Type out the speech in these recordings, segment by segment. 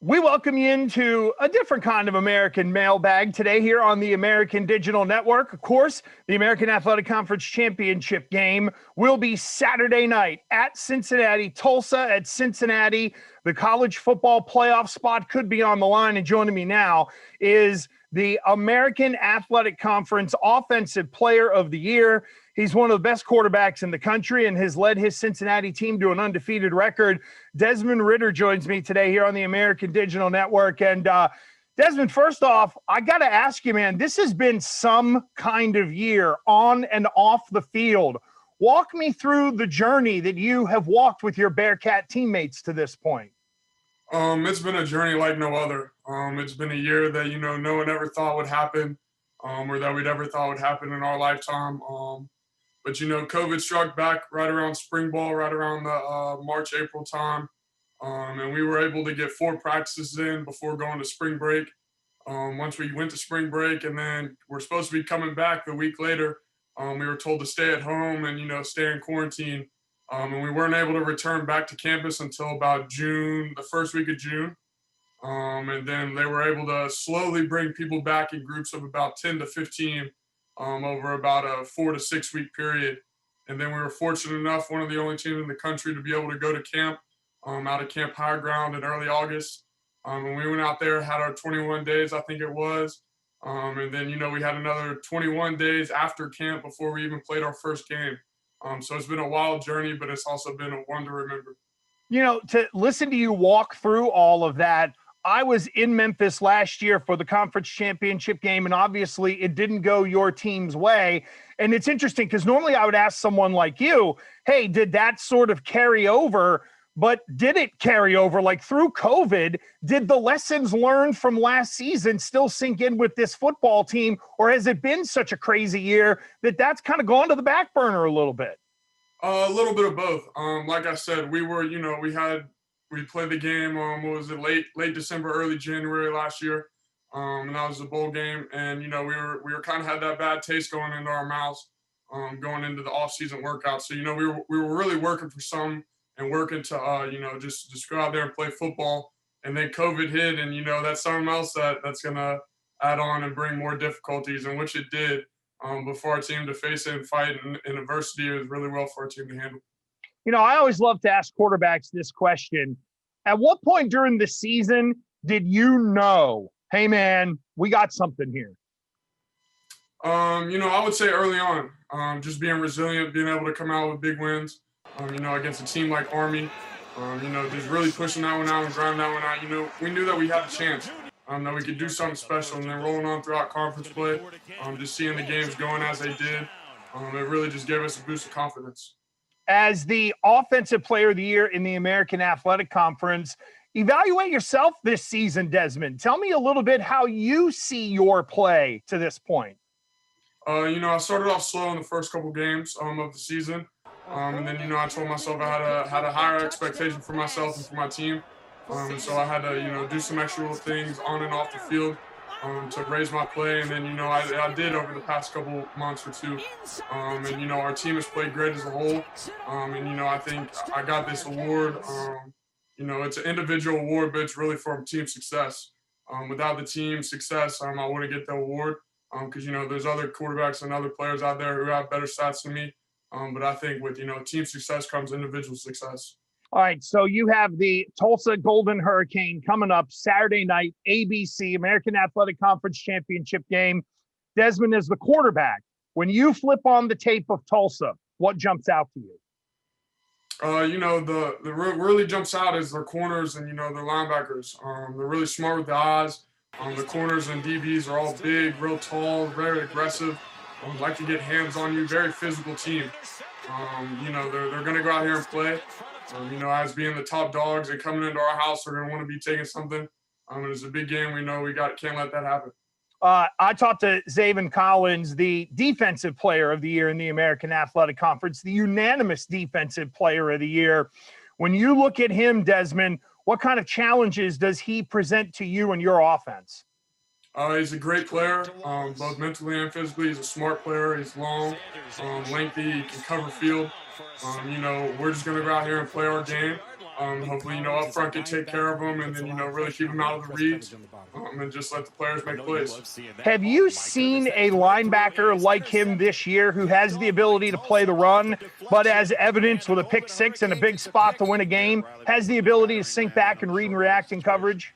We welcome you into a different kind of American mailbag today here on the American Digital Network. Of course, the American Athletic Conference Championship game will be Saturday night at Cincinnati, Tulsa at Cincinnati. The college football playoff spot could be on the line. And joining me now is the American Athletic Conference Offensive Player of the Year. He's one of the best quarterbacks in the country and has led his Cincinnati team to an undefeated record. Desmond Ritter joins me today here on the American Digital Network. And Desmond, first off, I got to ask you, man, this has been some kind of year on and off the field. Walk me through the journey that you have walked with your Bearcat teammates to this point. It's been a journey like no other. It's been a year that, no one ever thought would happen, or that we'd ever thought would happen in our lifetime. But COVID struck back right around spring ball, right around the March, April time. And we were able to get 4 practices in before going to spring break. Once we went to spring break and then we're supposed to be coming back the week later, we were told to stay at home and, stay in quarantine. And we weren't able to return back to campus until about June, the first week of June. And then they were able to slowly bring people back in groups of about 10 to 15 over about a 4 to 6 week period. And then we were fortunate enough, one of the only teams in the country, to be able to go to camp out of Camp High Ground in early August. And we went out there, had our 21 days, I think it was. And then, we had another 21 days after camp before we even played our first game. So it's been a wild journey, but it's also been a one to remember. To listen to you walk through all of that, I was in Memphis last year for the conference championship game, and obviously it didn't go your team's way. And it's interesting because normally I would ask someone like you, hey, did that sort of carry over? But did it carry over? Like through COVID, did the lessons learned from last season still sink in with this football team? Or has it been such a crazy year that that's kind of gone to the back burner a little bit? A little bit of both. Like I said, we were, we played the game, what was it, late December, early January last year. And that was the bowl game. And, we were kind of had that bad taste going into our mouths, going into the off-season workout. So, we were really working for some and working to, just go out there and play football. And then COVID hit, and, that's something else that's going to add on and bring more difficulties, and which it did. But for our team to face it and fight in adversity, it was really well for our team to handle. I always love to ask quarterbacks this question. At what point during the season did you know, hey, man, we got something here? I would say early on, just being resilient, being able to come out with big wins, against a team like Army, just really pushing that one out and grinding that one out. We knew that we had a chance, that we could do something special, and then rolling on throughout conference play, just seeing the games going as they did, it really just gave us a boost of confidence. As the Offensive Player of the Year in the American Athletic Conference, evaluate yourself this season, Desmond. Tell me a little bit how you see your play to this point. I started off slow in the first couple games of the season. And then, I told myself I had a higher expectation for myself and for my team. And so I had to, do some extra little things on and off the field to raise my play. And then, I did over the past couple months or two. And, our team has played great as a whole. And, I think I got this award. It's an individual award, but it's really for team success. Without the team success, I wouldn't get the award because, there's other quarterbacks and other players out there who have better stats than me. But I think with, team success comes individual success. All right, so you have the Tulsa Golden Hurricane coming up Saturday night, ABC, American Athletic Conference Championship game. Desmond is the quarterback. When you flip on the tape of Tulsa, what jumps out to you? The really jumps out is their corners and, their linebackers. They're really smart with the eyes. The corners and DBs are all big, real tall, very aggressive. Like to get hands on you, very physical team. They're going to go out here and play. As being the top dogs and coming into our house, they're going to want to be taking something. It's a big game. We know can't let that happen. I talked to Zaven Collins, the Defensive Player of the Year in the American Athletic Conference, the unanimous Defensive Player of the Year. When you look at him, Desmond, what kind of challenges does he present to you and your offense? He's a great player, both mentally and physically. He's a smart player. He's long, lengthy. He can cover field. We're just going to go out here and play our game. Hopefully, up front can take care of them, and then, really keep them out of the reads, and just let the players make plays. Have you seen a linebacker like him this year who has the ability to play the run, but as evidence with a pick six and a big spot to win a game, has the ability to sink back and read and react in coverage?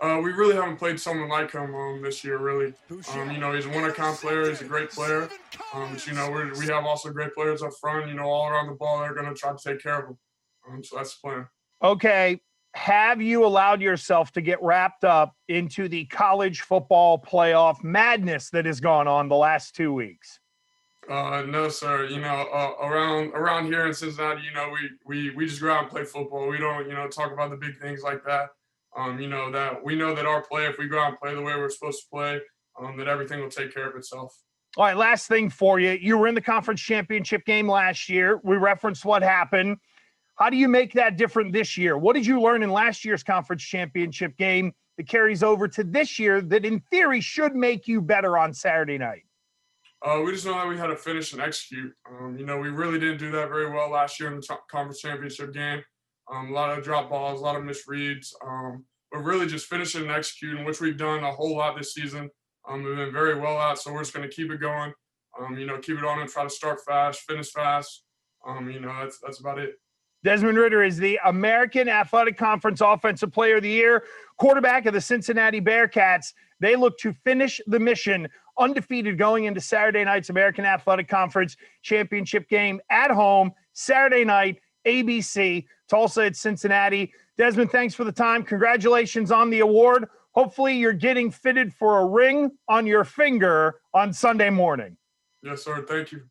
We really haven't played someone like him this year, really. He's a one-of-a-kind player. He's a great player. But, we have also great players up front, all around the ball. They're going to try to take care of him. So that's the plan. Okay. Have you allowed yourself to get wrapped up into the college football playoff madness that has gone on the last 2 weeks? No, sir. Around here in Cincinnati, we just go out and play football. We don't, talk about the big things like that. That we know that our play, if we go out and play the way we're supposed to play, that everything will take care of itself. All right, last thing for you. You were in the conference championship game last year. We referenced what happened. How do you make that different this year? What did you learn in last year's conference championship game that carries over to this year that in theory should make you better on Saturday night? We just know that we had to finish and execute. We really didn't do that very well last year in the conference championship game. A lot of drop balls, a lot of misreads, but really just finishing and executing, which we've done a whole lot this season. We've been very well at, so we're just going to keep it going. Keep it on and try to start fast, finish fast. That's about it. Desmond Ridder is the American Athletic Conference Offensive Player of the Year, quarterback of the Cincinnati Bearcats. They look to finish the mission undefeated going into Saturday night's American Athletic Conference Championship game at home, Saturday night, ABC, Tulsa at Cincinnati. Desmond, thanks for the time. Congratulations on the award. Hopefully you're getting fitted for a ring on your finger on Sunday morning. Yes, sir. Thank you.